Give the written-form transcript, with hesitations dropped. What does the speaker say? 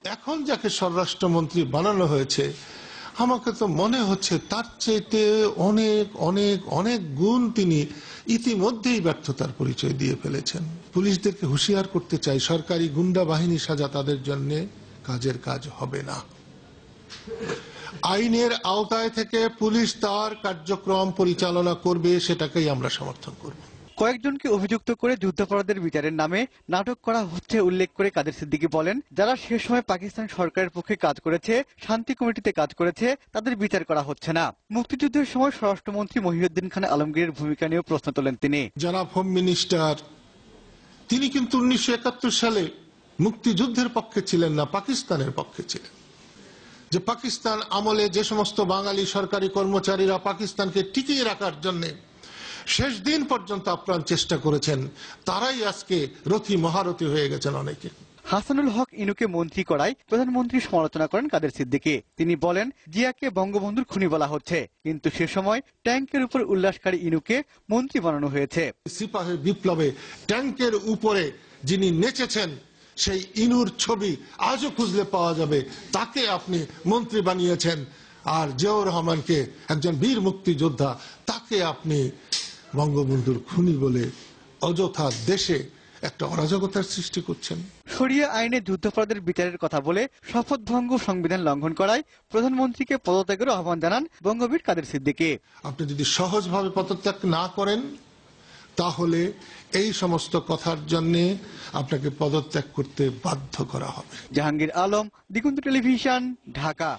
এখন যাকে স্বরাষ্ট্রমন্ত্রী বানানো হয়েছে আমাকে তো মনে হচ্ছে তার চাইতে অনেক অনেক অনেক গুণ তিনি ইতিমধ্যেই ব্যর্থতার পরিচয় দিয়ে ফেলেছেন। পুলিশদেরকে হুঁশিয়ার করতে চাই, সরকারি গুন্ডা বাহিনী সাজা তাদের জন্য কাজের কাজ হবে না। আইনের আওতায় থেকে পুলিশ তার কার্যক্রম পরিচালনা করবে, সেটাকেই আমরা সমর্থন করব। কয়েকজনকে অভিযুক্ত করে যুদ্ধাপরাধের বিচারের নামে নাটক করা হচ্ছে উল্লেখ করে কাদের সিদ্দিকী বলেন, যারা সে সময় পাকিস্তান সরকারের পক্ষে কাজ করেছে, শান্তি কমিটিতে কাজ করেছে, তাদের বিচার করা হচ্ছে না। মুক্তিযুদ্ধের সময় স্বরাষ্ট্রমন্ত্রী মহিউদ্দিন খান আলমগীরের ভূমিকা নিয়েও প্রশ্ন তোলেন তিনি। জনাব হোম মিনিস্টার, তিনি কিন্তু 1971 সালে মুক্তিযুদ্ধের পক্ষে ছিলেন না, পাকিস্তানের পক্ষে ছিলেন। যে পাকিস্তান আমলে যে সমস্ত বাঙালি সরকারি কর্মচারীরা পাকিস্তানকে টিকিয়ে রাখার জন্য শেষ দিন পর্যন্ত আপ্রাণ চেষ্টা করেছেন, তারাই আজকে রথী মহারথী হয়ে গেছেন অনেকে। হাসানুল হক ইনুকে মন্ত্রী করায় প্রধানমন্ত্রী সমালোচনা করেন কাদের সিদ্দিকী। তিনি বলেন, জিয়াকে বঙ্গবন্ধুর খুনি বলা হচ্ছে, কিন্তু সে সময় ট্যাঙ্কের উপর উল্লাসকারী ইনুকে মন্ত্রী বানানো হয়েছে। সিপাহী বিপ্লবে ট্যাঙ্কের উপরে যিনি নেচেছেন সেই ইনুর ছবি আজও খুঁজলে পাওয়া যাবে, তাকে আপনি মন্ত্রী বানিয়েছেন। আর জিয়াউর রহমানকে, একজন বীর মুক্তিযোদ্ধা, তাকে আপনি বঙ্গবন্ধুর খুনি বলে অযথা দেশে একটা অরাজকতার সৃষ্টি করছেন। শরিয়া আইনে যুদ্ধাপরাধের বিচারের কথা বলে শপথ ভঙ্গ, সংবিধান লঙ্ঘন করায় প্রধানমন্ত্রীকে পদত্যাগের আহ্বান জানান বঙ্গবীর কাদের সিদ্দিকী। আপনি যদি সহজভাবে পদত্যাগ না করেন তাহলে এই সমস্ত কথার জন্য আপনাকে পদত্যাগ করতে বাধ্য করা হবে। জাহাঙ্গীর আলম, দিগন্ত টেলিভিশন, ঢাকা।